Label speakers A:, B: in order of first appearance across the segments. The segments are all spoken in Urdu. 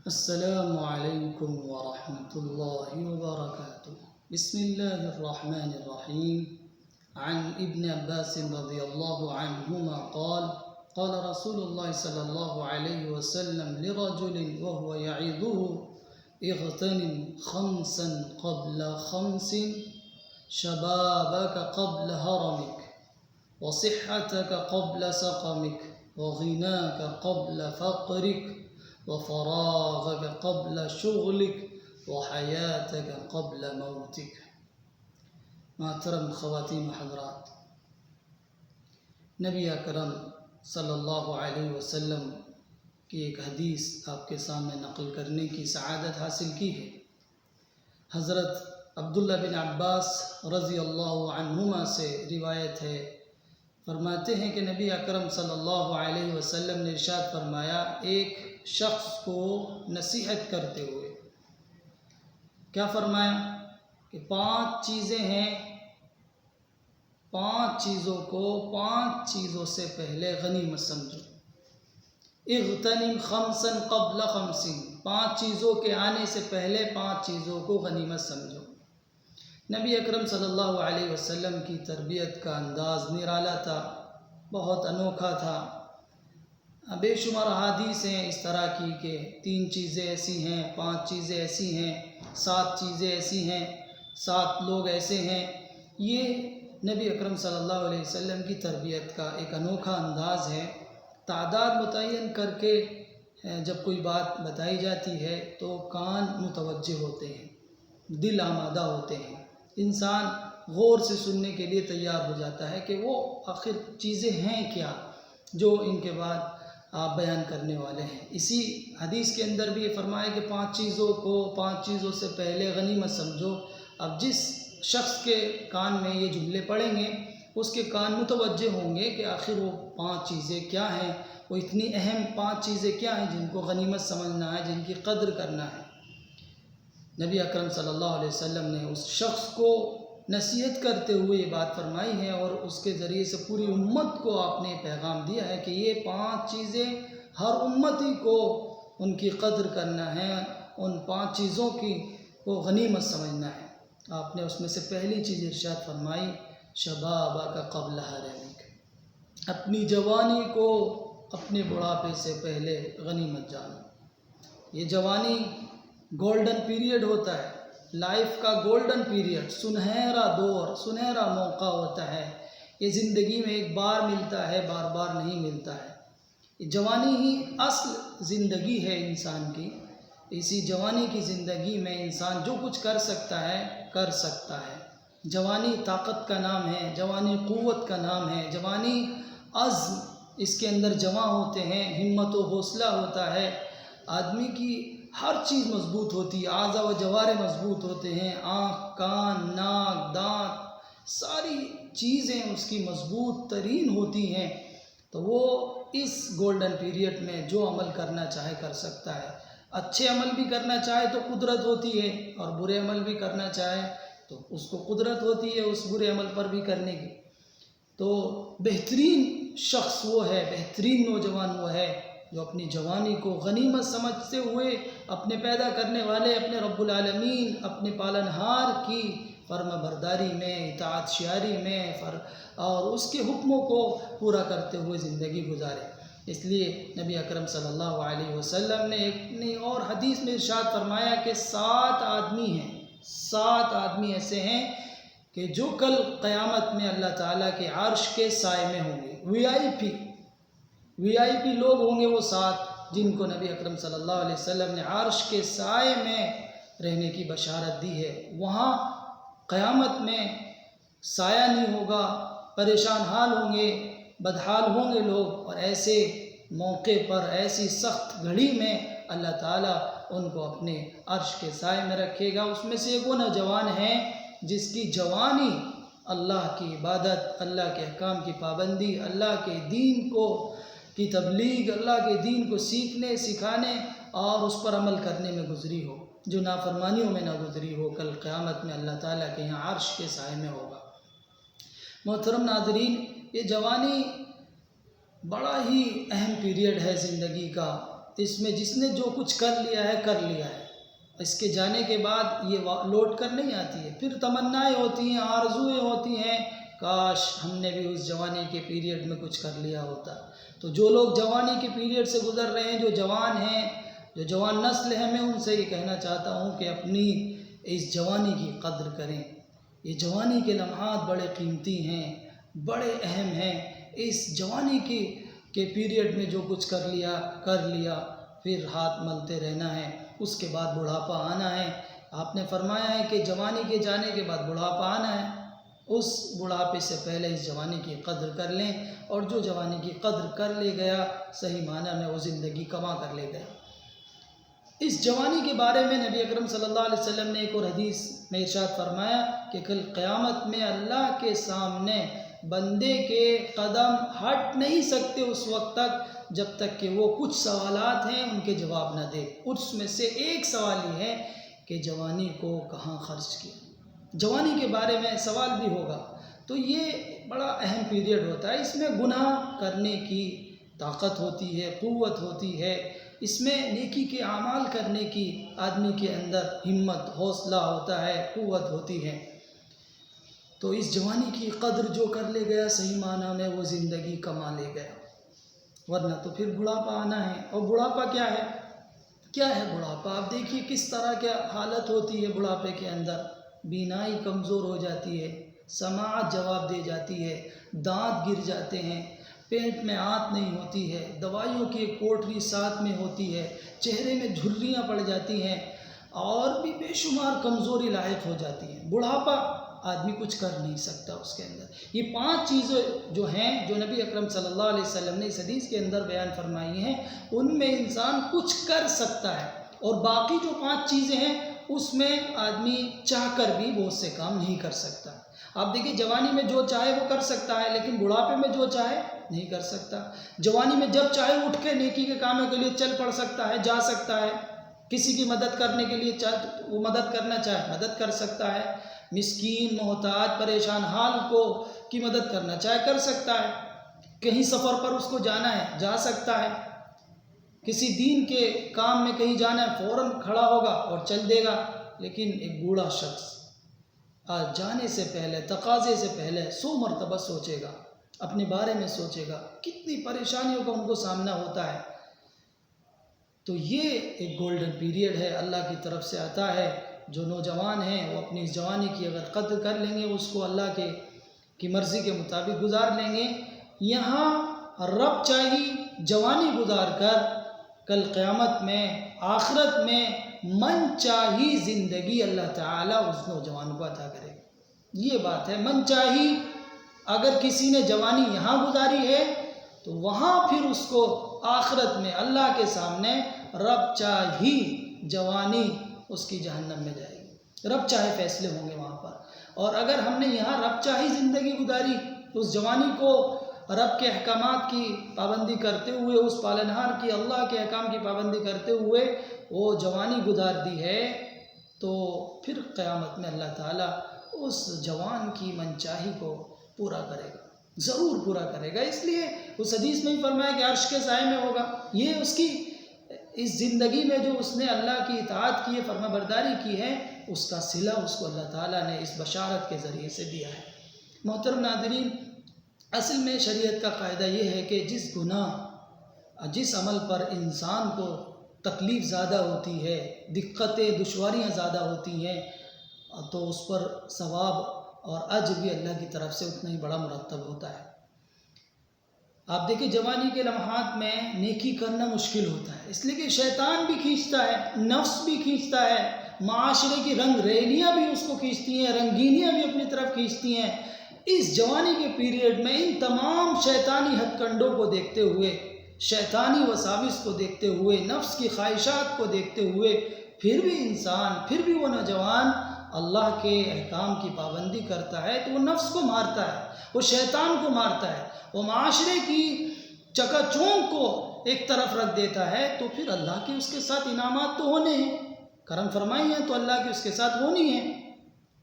A: السلام علیکم ورحمۃ اللہ وبرکاتہ۔ بسم اللہ الرحمن الرحیم۔ عن ابن عباس رضی اللہ عنہما قال قال رسول اللہ صلی اللہ علیہ وسلم لرجل وهو يعظه اغتنم خمسا قبل خمس شبابك قبل هرمك وصحتك قبل سقمك وغناك قبل فقرك وفراغك قبل شغلك وحياتك قبل موتك۔ محترم خواتین و حضرات، نبی اکرم صلی اللہ علیہ وسلم کی ایک حدیث آپ کے سامنے نقل کرنے کی سعادت حاصل کی ہے۔ حضرت عبداللہ بن عباس رضی اللہ عنہما سے روایت ہے، فرماتے ہیں کہ نبی اکرم صلی اللہ علیہ وسلم نے ارشاد فرمایا، ایک شخص کو نصیحت کرتے ہوئے کیا فرمایا کہ 5 چیزیں ہیں، 5 چیزوں کو 5 چیزوں سے پہلے غنیمت سمجھو۔ اغتنم خمسا قبل خمس، 5 چیزوں کے آنے سے پہلے 5 چیزوں کو غنیمت سمجھو۔ نبی اکرم صلی اللہ علیہ وسلم کی تربیت کا انداز نرالا تھا، بہت انوکھا تھا۔ بے شمار احادیث ہیں اس طرح کی کہ 3 چیزیں ایسی ہیں، 5 چیزیں ایسی ہیں، 7 چیزیں ایسی ہیں، 7 لوگ ایسے ہیں۔ یہ نبی اکرم صلی اللہ علیہ وسلم کی تربیت کا ایک انوکھا انداز ہے۔ تعداد متعین کر کے جب کوئی بات بتائی جاتی ہے تو کان متوجہ ہوتے ہیں، دل آمادہ ہوتے ہیں، انسان غور سے سننے کے لیے تیار ہو جاتا ہے کہ وہ آخر چیزیں ہیں کیا جو ان کے بعد آپ بیان کرنے والے ہیں۔ اسی حدیث کے اندر بھی یہ فرمایا کہ 5 چیزوں کو 5 چیزوں سے پہلے غنیمت سمجھو۔ اب جس شخص کے کان میں یہ جملے پڑیں گے اس کے کان متوجہ ہوں گے کہ آخر وہ 5 چیزیں کیا ہیں، وہ اتنی اہم 5 چیزیں کیا ہیں جن کو غنیمت سمجھنا ہے، جن کی قدر کرنا ہے۔ نبی اکرم صلی اللہ علیہ وسلم نے اس شخص کو نصیحت کرتے ہوئے یہ بات فرمائی ہے اور اس کے ذریعے سے پوری امت کو آپ نے پیغام دیا ہے کہ یہ 5 چیزیں ہر امتی کو ان کی قدر کرنا ہے، ان 5 چیزوں کی کو غنیمت سمجھنا ہے۔ آپ نے اس میں سے پہلی چیز ارشاد فرمائی، شبابک قبل حرمک، اپنی جوانی کو اپنے بڑھاپے سے پہلے غنیمت جانو۔ یہ جوانی گولڈن پیریڈ ہوتا ہے، لائف کا گولڈن پیریڈ، سنہرا دور، سنہرا موقع ہوتا ہے۔ یہ زندگی میں ایک بار ملتا ہے، بار بار نہیں ملتا ہے۔ یہ جوانی ہی اصل زندگی ہے انسان کی۔ اسی جوانی کی زندگی میں انسان جو کچھ کر سکتا ہے کر سکتا ہے۔ جوانی طاقت کا نام ہے، جوانی قوت کا نام ہے، جوانی عزم اس کے اندر جمع ہوتے ہیں، ہمت و حوصلہ ہوتا ہے، آدمی کی ہر چیز مضبوط ہوتی ہے، اعضاء و جوارح مضبوط ہوتے ہیں، آنکھ، کان، ناک، دانت، ساری چیزیں اس کی مضبوط ترین ہوتی ہیں۔ تو وہ اس گولڈن پیریڈ میں جو عمل کرنا چاہے کر سکتا ہے۔ اچھے عمل بھی کرنا چاہے تو قدرت ہوتی ہے، اور برے عمل بھی کرنا چاہے تو اس کو قدرت ہوتی ہے اس برے عمل پر بھی کرنے کی۔ تو بہترین شخص وہ ہے، بہترین نوجوان وہ ہے جو اپنی جوانی کو غنیمت سمجھتے ہوئے اپنے پیدا کرنے والے اپنے رب العالمین، اپنے پالنہار کی فرما برداری میں، اطاعت شیاری میں اور اس کے حکموں کو پورا کرتے ہوئے زندگی گزارے۔ اس لیے نبی اکرم صلی اللہ علیہ وسلم نے ایک اور حدیث میں ارشاد فرمایا کہ 7 آدمی ہیں، 7 آدمی ایسے ہیں کہ جو کل قیامت میں اللہ تعالیٰ کے عرش کے سائے میں ہوں گے۔ وی آئی پی لوگ ہوں گے وہ 7 جن کو نبی اکرم صلی اللہ علیہ وسلم نے عرش کے سائے میں رہنے کی بشارت دی ہے۔ وہاں قیامت میں سایہ نہیں ہوگا، پریشان حال ہوں گے، بدحال ہوں گے لوگ، اور ایسے موقع پر، ایسی سخت گھڑی میں اللہ تعالیٰ ان کو اپنے عرش کے سائے میں رکھے گا۔ اس میں سے ایک وہ نوجوان ہے جس کی جوانی اللہ کی عبادت، اللہ کے احکام کی پابندی، اللہ کے دین کی تبلیغ، اللہ کے دین کو سیکھنے، سکھانے اور اس پر عمل کرنے میں گزری ہو، جو نافرمانیوں میں نہ گزری ہو، کل قیامت میں اللہ تعالیٰ کے یہاں عرش کے سائے میں ہوگا۔ محترم ناظرین، یہ جوانی بڑا ہی اہم پیریڈ ہے زندگی کا۔ اس میں جس نے جو کچھ کر لیا ہے، اس کے جانے کے بعد یہ لوٹ کر نہیں آتی ہے. پھر تمنائیں ہوتی ہیں، آرزویں ہوتی ہیں، کاش ہم نے بھی اس جوانی کے پیریڈ میں کچھ کر لیا ہوتا. تو جو لوگ جوانی کے پیریڈ سے گزر رہے ہیں، جو جوان ہیں، جو جوان نسل ہے، میں ان سے یہ کہنا چاہتا ہوں کہ اپنی اس جوانی کی قدر کریں. یہ جوانی کے لمحات بڑے قیمتی ہیں، بڑے اہم ہیں. اس جوانی کے پیریڈ میں جو کچھ کر لیا پھر ہاتھ ملتے رہنا ہے. اس کے بعد بڑھاپا آنا ہے. آپ نے فرمایا ہے کہ جوانی کے جانے کے بعد بڑھاپا آنا ہے. اس بڑھاپے سے پہلے اس جوانی کی قدر کر لیں، اور جو جوانی کی قدر کر لے گیا صحیح معنی میں وہ زندگی کما کر لے گیا. اس جوانی کے بارے میں نبی اکرم صلی اللہ علیہ وسلم نے ایک اور حدیث میں ارشاد فرمایا کہ کل قیامت میں اللہ کے سامنے بندے کے قدم ہٹ نہیں سکتے اس وقت تک جب تک کہ وہ کچھ سوالات ہیں ان کے جواب نہ دے. اس میں سے ایک سوال یہ ہے کہ جوانی کو کہاں خرچ کیا. جوانی کے بارے میں سوال بھی ہوگا. تو یہ بڑا اہم پیریڈ ہوتا ہے. اس میں گناہ کرنے کی طاقت ہوتی ہے، قوت ہوتی ہے. اس میں نیکی کے اعمال کرنے کی آدمی کے اندر ہمت، حوصلہ ہوتا ہے، قوت ہوتی ہے. تو اس جوانی کی قدر جو کر لے گیا صحیح معنی میں وہ زندگی کما لے گیا. ورنہ تو پھر بڑھاپا آنا ہے. اور بڑھاپا کیا ہے؟ کیا ہے بڑھاپا؟ آپ دیکھیے کس طرح کیا حالت ہوتی ہے بڑھاپے کے اندر. بینائی کمزور ہو جاتی ہے، سماعت جواب دے جاتی ہے، دانت گر جاتے ہیں، پیٹ میں آنت نہیں ہوتی ہے، دوائیوں کی ایک کوٹری ساتھ میں ہوتی ہے، چہرے میں جھریاں پڑ جاتی ہیں، اور بھی بے شمار کمزوری لاحق ہو جاتی ہیں. بڑھاپا آدمی کچھ کر نہیں سکتا اس کے اندر. یہ 5 چیزیں جو ہیں جو نبی اکرم صلی اللہ علیہ وسلم نے اس حدیث کے اندر بیان فرمائی ہیں، ان میں انسان کچھ کر سکتا ہے. اور باقی جو 5 چیزیں ہیں اس میں آدمی چاہ کر بھی بہت سے کام نہیں کر سکتا. آپ دیکھیں جوانی میں جو چاہے وہ کر سکتا ہے، لیکن بڑھاپے میں جو چاہے نہیں کر سکتا. جوانی میں جب چاہے اٹھ کے نیکی کے کاموں کے لیے چل پڑ سکتا ہے، جا سکتا ہے. کسی کی مدد کرنے کے لیے وہ مدد کرنا چاہے مدد کر سکتا ہے. مسکین، محتاج، پریشان حال کی مدد کرنا چاہے کر سکتا ہے. کہیں سفر پر اس کو جانا ہے جا سکتا ہے. کسی دین کے کام میں کہیں جانا ہے فوراً کھڑا ہوگا اور چل دے گا. لیکن ایک بوڑھا شخص آج جانے سے پہلے، تقاضے سے پہلے 100 مرتبہ سوچے گا، اپنے بارے میں سوچے گا، کتنی پریشانیوں کا ان کو سامنا ہوتا ہے. تو یہ ایک گولڈن پیریڈ ہے، اللہ کی طرف سے عطا ہے. جو نوجوان ہیں وہ اپنی اس جوانی کی اگر قدر کر لیں گے، اس کو اللہ کی مرضی کے مطابق گزار لیں گے. یہاں رب چاہی جوانی گزار کر کل قیامت میں، آخرت میں من چاہی زندگی اللہ تعالیٰ اس نوجوان کو عطا کرے. یہ بات ہے، من چاہی. اگر کسی نے جوانی یہاں گزاری ہے تو وہاں پھر اس کو آخرت میں اللہ کے سامنے رب چاہی جوانی اس کی جہنم میں جائے گی. رب چاہے فیصلے ہوں گے وہاں پر. اور اگر ہم نے یہاں رب چاہی زندگی گزاری، اس جوانی کو رب کے احکامات کی پابندی کرتے ہوئے، اس پالنہار کی اللہ کے احکام کی پابندی کرتے ہوئے وہ جوانی گزار دی ہے، تو پھر قیامت میں اللہ تعالیٰ اس جوان کی منچاہی کو پورا کرے گا، ضرور پورا کرے گا. اس لیے اس حدیث میں ہی فرمایا کہ عرش کے سائے میں ہوگا. یہ اس کی اس زندگی میں جو اس نے اللہ کی اطاعت کی ہے، فرما برداری کی ہے، اس کا صلہ اس کو اللہ تعالیٰ نے اس بشارت کے ذریعے سے دیا ہے. محترم ناظرین، اصل میں شریعت کا قاعدہ یہ ہے کہ جس گناہ، جس عمل پر انسان کو تکلیف زیادہ ہوتی ہے، دقتیں، دشواریاں زیادہ ہوتی ہیں، تو اس پر ثواب اور اجر بھی اللہ کی طرف سے اتنا ہی بڑا مرتب ہوتا ہے. آپ دیکھیں جوانی کے لمحات میں نیکی کرنا مشکل ہوتا ہے، اس لیے کہ شیطان بھی کھینچتا ہے، نفس بھی کھینچتا ہے، معاشرے کی رنگ ریلیاں بھی اس کو کھینچتی ہیں، رنگینیاں بھی اپنی طرف کھینچتی ہیں. اس جوانی کے پیریڈ میں ان تمام شیطانی ہتھ کنڈوں کو دیکھتے ہوئے، شیطانی وساوس کو دیکھتے ہوئے، نفس کی خواہشات کو دیکھتے ہوئے، پھر بھی انسان، پھر بھی وہ نوجوان اللہ کے احکام کی پابندی کرتا ہے تو وہ نفس کو مارتا ہے، وہ شیطان کو مارتا ہے، وہ معاشرے کی چکا چوند کو ایک طرف رکھ دیتا ہے. تو پھر اللہ کے اس کے ساتھ انعامات تو ہونے ہیں، کرم فرمائی ہیں تو اللہ کی اس کے ساتھ ہونی ہے.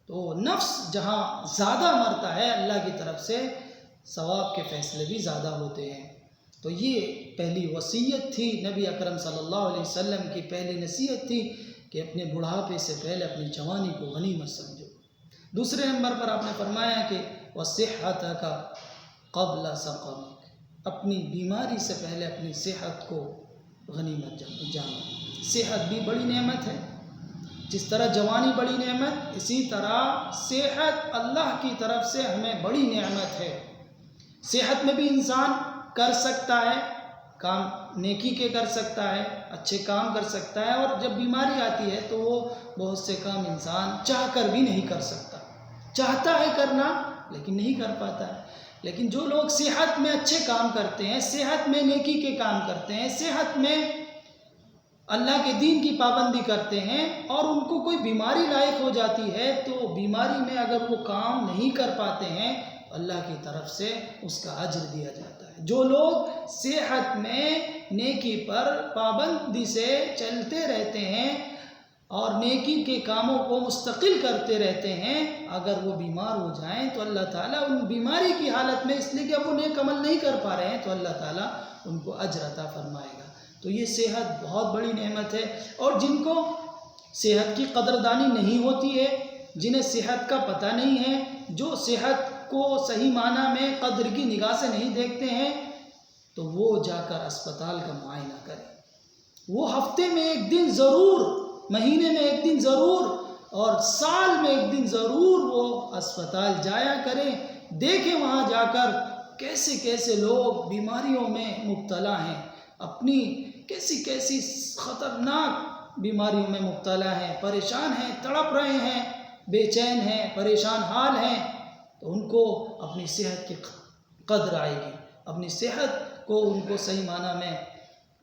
A: تو نفس جہاں زیادہ مرتا ہے، اللہ کی طرف سے ثواب کے فیصلے بھی زیادہ ہوتے ہیں. تو یہ پہلی وصیت تھی، نبی اکرم صلی اللہ علیہ وسلم کی پہلی نصیحت تھی کہ اپنے بڑھاپے سے پہلے اپنی جوانی کو غنیمت سمجھو۔ دوسرے نمبر پر آپ نے فرمایا کہ وَصِحَّتَكَ قَبْلَ سَقَمِكَ، اپنی بیماری سے پہلے اپنی صحت کو غنیمت جانو۔ صحت بھی بڑی نعمت ہے، جس طرح جوانی بڑی نعمت، اسی طرح صحت اللہ کی طرف سے ہمیں بڑی نعمت ہے۔ صحت میں بھی انسان کر سکتا ہے کام، نیکی کے کر سکتا ہے، اچھے کام کر سکتا ہے، اور جب بیماری آتی ہے تو وہ بہت سے کام انسان چاہ کر بھی نہیں کر سکتا، چاہتا ہے کرنا لیکن نہیں کر پاتا ہے۔ لیکن جو لوگ صحت میں اچھے کام کرتے ہیں، صحت میں نیکی کے کام کرتے ہیں، صحت میں اللہ کے دین کی پابندی کرتے ہیں، اور ان کو کوئی بیماری لاحق ہو جاتی ہے تو بیماری میں اگر وہ کام نہیں کر پاتے ہیں، اللہ کی طرف سے اس کا اجر دیا جاتا ہے۔ جو لوگ صحت میں نیکی پر پابندی سے چلتے رہتے ہیں اور نیکی کے کاموں کو مستقل کرتے رہتے ہیں، اگر وہ بیمار ہو جائیں تو اللہ تعالیٰ ان بیماری کی حالت میں، اس لیے کہ وہ نیک عمل نہیں کر پا رہے ہیں، تو اللہ تعالیٰ ان کو اجر عطا فرمائے گا۔ تو یہ صحت بہت بڑی نعمت ہے، اور جن کو صحت کی قدردانی نہیں ہوتی ہے، جنہیں صحت کا پتہ نہیں ہے، جو صحت کو صحیح معنی میں قدر کی نگاہ سے نہیں دیکھتے ہیں، تو وہ جا کر اسپتال کا معائنہ کریں۔ وہ ہفتے میں ایک دن ضرور، مہینے میں ایک دن ضرور، اور سال میں ایک دن ضرور وہ اسپتال جایا کریں، دیکھیں وہاں جا کر کیسے کیسے لوگ بیماریوں میں مبتلا ہیں، اپنی کیسی کیسی خطرناک بیماریوں میں مبتلا ہیں، پریشان ہیں، تڑپ رہے ہیں، بے چین ہیں، پریشان حال ہیں، تو ان کو اپنی صحت کی قدر آئے گی، اپنی صحت کو ان کو صحیح معنی میں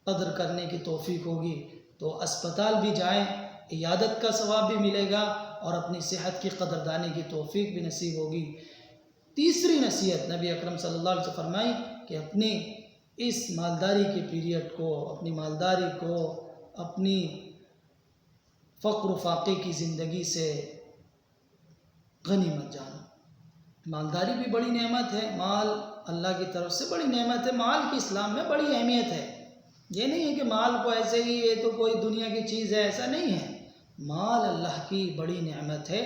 A: قدر کرنے کی توفیق ہوگی، تو اسپتال بھی جائیں، عیادت کا ثواب بھی ملے گا، اور اپنی صحت کی قدردانی کی توفیق بھی نصیب ہوگی۔ تیسری نصیحت نبی اکرم صلی اللہ علیہ وسلم سے فرمائی کہ اپنی اس مالداری کے پیریڈ کو، اپنی مالداری کو، اپنی فقر و فاقے کی زندگی سے غنیمت جانو۔ مالداری بھی بڑی نعمت ہے، مال اللہ کی طرف سے بڑی نعمت ہے، مال کی اسلام میں بڑی اہمیت ہے۔ یہ نہیں ہے کہ مال کو ایسے ہی یہ تو کوئی دنیا کی چیز ہے، ایسا نہیں ہے۔ مال اللہ کی بڑی نعمت ہے،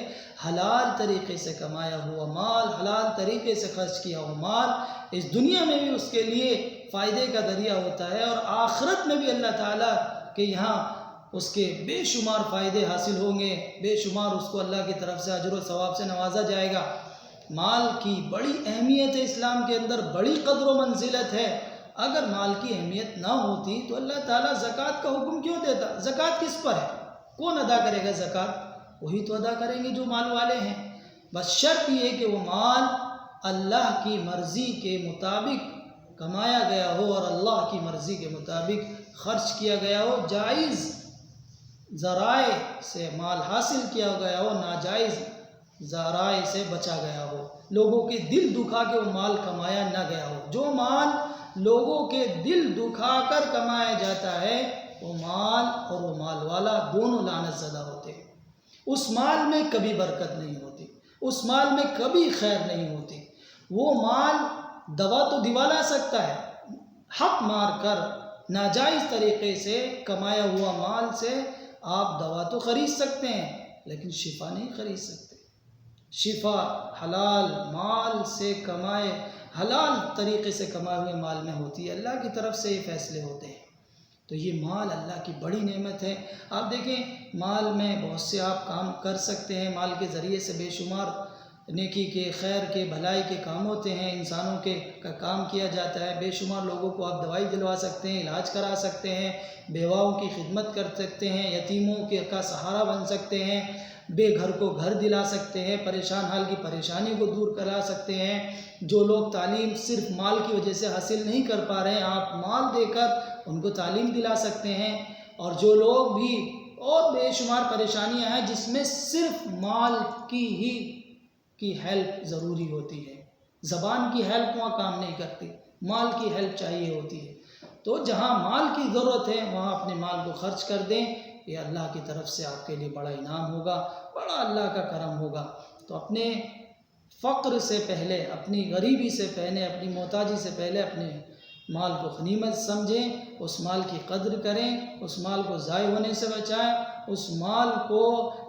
A: حلال طریقے سے کمایا ہوا مال، حلال طریقے سے خرچ کیا ہوا مال اس دنیا میں بھی اس کے لیے فائدے کا ذریعہ ہوتا ہے، اور آخرت میں بھی اللہ تعالیٰ کے یہاں اس کے بے شمار فائدے حاصل ہوں گے، بے شمار اس کو اللہ کی طرف سے اجر و ثواب سے نوازا جائے گا۔ مال کی بڑی اہمیت ہے، اسلام کے اندر بڑی قدر و منزلت ہے۔ اگر مال کی اہمیت نہ ہوتی تو اللہ تعالیٰ زکوٰۃ کا حکم کیوں دیتا؟ زکوٰۃ کس پر ہے؟ کون ادا کرے گا زکوٰۃ؟ وہی تو ادا کریں گے جو مال والے ہیں۔ بس شرط یہ کہ وہ مال اللہ کی مرضی کے مطابق کمایا گیا ہو، اور اللہ کی مرضی کے مطابق خرچ کیا گیا ہو، جائز ذرائع سے مال حاصل کیا گیا ہو، ناجائز ذرائع سے بچا گیا ہو، لوگوں کے دل دکھا کے وہ مال کمایا نہ گیا ہو۔ جو مال لوگوں کے دل دکھا کر کمایا جاتا ہے، وہ مال اور وہ مال والا دونوں لعنت زدہ ہوتے ہیں۔ اس مال میں کبھی برکت نہیں ہوتی، اس مال میں کبھی خیر نہیں ہوتی۔ وہ مال دوا تو دلا سکتا ہے، حق مار کر ناجائز طریقے سے کمایا ہوا مال سے آپ دوا تو خرید سکتے ہیں، لیکن شفا نہیں خرید سکتے۔ شفا حلال مال سے کمائے، حلال طریقے سے کمائے ہوئے مال میں ہوتی ہے، اللہ کی طرف سے یہ فیصلے ہوتے ہیں۔ تو یہ مال اللہ کی بڑی نعمت ہے۔ آپ دیکھیں مال میں بہت سے آپ کام کر سکتے ہیں، مال کے ذریعے سے بے شمار نیکی کے، خیر کے، بھلائی کے کام ہوتے ہیں، انسانوں کے کا کام کیا جاتا ہے، بے شمار لوگوں کو آپ دوائی دلوا سکتے ہیں، علاج کرا سکتے ہیں، بیواؤں کی خدمت کر سکتے ہیں، یتیموں کا سہارا بن سکتے ہیں، بے گھر کو گھر دلا سکتے ہیں، پریشان حال کی پریشانی کو دور کرا سکتے ہیں۔ جو لوگ تعلیم صرف مال کی وجہ سے حاصل نہیں کر پا رہے ہیں، آپ مال دے کر ان کو تعلیم دلا سکتے ہیں۔ اور جو لوگ بھی اور بے شمار پریشانیاں ہیں جس میں صرف مال کی ہیلپ ضروری ہوتی ہے، زبان کی ہیلپ وہاں کام نہیں کرتی، مال کی ہیلپ چاہیے ہوتی ہے، تو جہاں مال کی ضرورت ہے وہاں اپنے مال کو خرچ کر دیں، یہ اللہ کی طرف سے آپ کے لیے بڑا انعام ہوگا، بڑا اللہ کا کرم ہوگا۔ تو اپنے فقر سے پہلے، اپنی غریبی سے پہلے، اپنی محتاجی سے پہلے اپنے مال کو غنیمت سمجھیں، اس مال کی قدر کریں، اس مال کو ضائع ہونے سے بچائیں، اس مال کو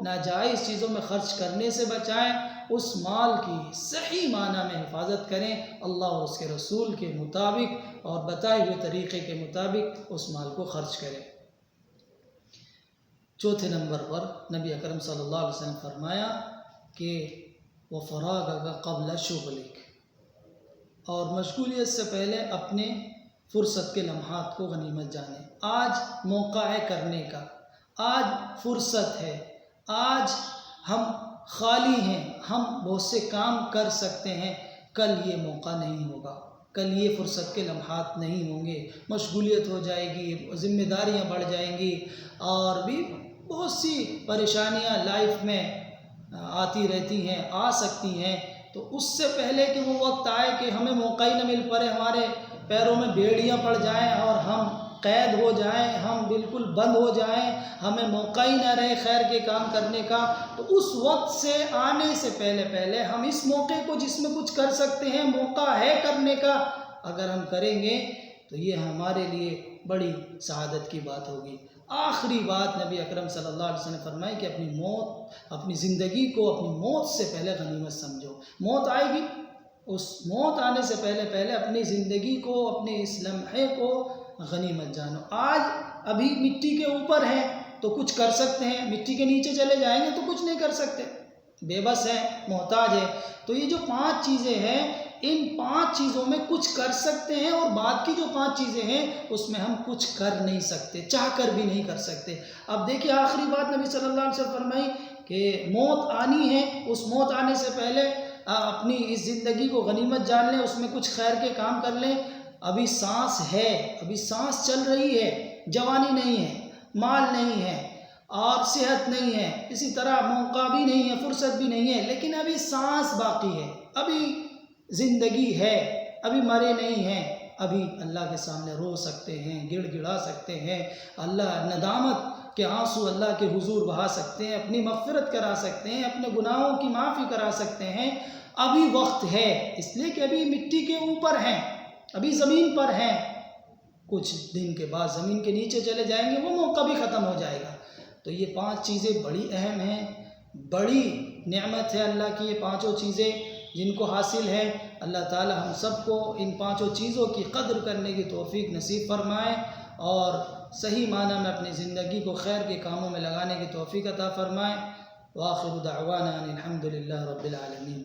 A: ناجائز چیزوں میں خرچ کرنے سے بچائیں، اس مال کی صحیح معنی میں حفاظت کریں، اللہ اور اس کے رسول کے مطابق اور بتائے ہوئے طریقے کے مطابق اس مال کو خرچ کریں۔ چوتھے نمبر پر نبی اکرم صلی اللہ علیہ وسلم فرمایا کہ وَفَرَاغَكَ قَبْلَ شُغْلِكَ، اور مشغولیت سے پہلے اپنے فرصت کے لمحات کو غنیمت جانیں۔ آج موقع ہے کرنے کا، آج فرصت ہے، آج ہم خالی ہیں، ہم بہت سے کام کر سکتے ہیں، کل یہ موقع نہیں ہوگا، کل یہ فرصت کے لمحات نہیں ہوں گے، مشغولیت ہو جائے گی، ذمہ داریاں بڑھ جائیں گی، اور بھی بہت سی پریشانیاں لائف میں آتی رہتی ہیں، آ سکتی ہیں۔ تو اس سے پہلے کہ وہ وقت آئے کہ ہمیں موقع ہی نہ مل پڑے، ہمارے پیروں میں بیڑیاں پڑ جائیں اور ہم قید ہو جائیں، ہم بالکل بند ہو جائیں، ہمیں موقع ہی نہ رہے خیر کے کام کرنے کا، تو اس وقت سے آنے سے پہلے ہم اس موقع کو جس میں کچھ کر سکتے ہیں، موقع ہے کرنے کا، اگر ہم کریں گے تو یہ ہمارے لیے بڑی سعادت کی بات ہوگی۔ آخری بات نبی اکرم صلی اللہ علیہ وسلم نے فرمائی کہ اپنی زندگی کو اپنی موت سے پہلے غنیمت سمجھو۔ موت آئے گی، اس موت آنے سے پہلے اپنی زندگی کو، اپنے اس لمحے کو غنیمت جانو۔ آج ابھی مٹی کے اوپر ہیں تو کچھ کر سکتے ہیں، مٹی کے نیچے چلے جائیں گے تو کچھ نہیں کر سکتے، بے بس ہیں، محتاج ہیں۔ تو یہ جو 5 چیزیں ہیں، ان 5 چیزوں میں کچھ کر سکتے ہیں، اور بعد کی جو 5 چیزیں ہیں اس میں ہم کچھ کر نہیں سکتے، چاہ کر بھی نہیں کر سکتے۔ اب دیکھیے آخری بات نبی صلی اللہ علیہ وسلم فرمائی کہ موت آنی ہے، اس موت آنے سے پہلے اپنی اس زندگی کو غنیمت جان لیں، اس میں کچھ خیر کے کام کر لیں۔ ابھی سانس ہے، ابھی سانس چل رہی ہے، جوانی نہیں ہے، مال نہیں ہے، اور صحت نہیں ہے، اسی طرح موقع بھی نہیں ہے، فرصت بھی نہیں ہے، لیکن ابھی سانس باقی ہے، ابھی زندگی ہے، ابھی مرے نہیں ہیں، ابھی اللہ کے سامنے رو سکتے ہیں، گڑ گڑا سکتے ہیں، اللہ ندامت کے آنسو اللہ کے حضور بہا سکتے ہیں، اپنی مغفرت کرا سکتے ہیں، اپنے گناہوں کی معافی کرا سکتے ہیں۔ ابھی وقت ہے، اس لیے کہ ابھی مٹی کے اوپر ہیں، ابھی زمین پر ہیں، کچھ دن کے بعد زمین کے نیچے چلے جائیں گے، وہ موقع بھی ختم ہو جائے گا۔ تو یہ 5 چیزیں بڑی اہم ہیں، بڑی نعمت ہے اللہ کی، یہ 5 چیزیں جن کو حاصل ہے۔ اللہ تعالی ہم سب کو ان 5 چیزوں کی قدر کرنے کی توفیق نصیب فرمائے، اور صحیح معنی میں اپنی زندگی کو خیر کے کاموں میں لگانے کی توفیق عطا فرمائے۔ وآخر دعوانا ان الحمد للہ رب العالمین۔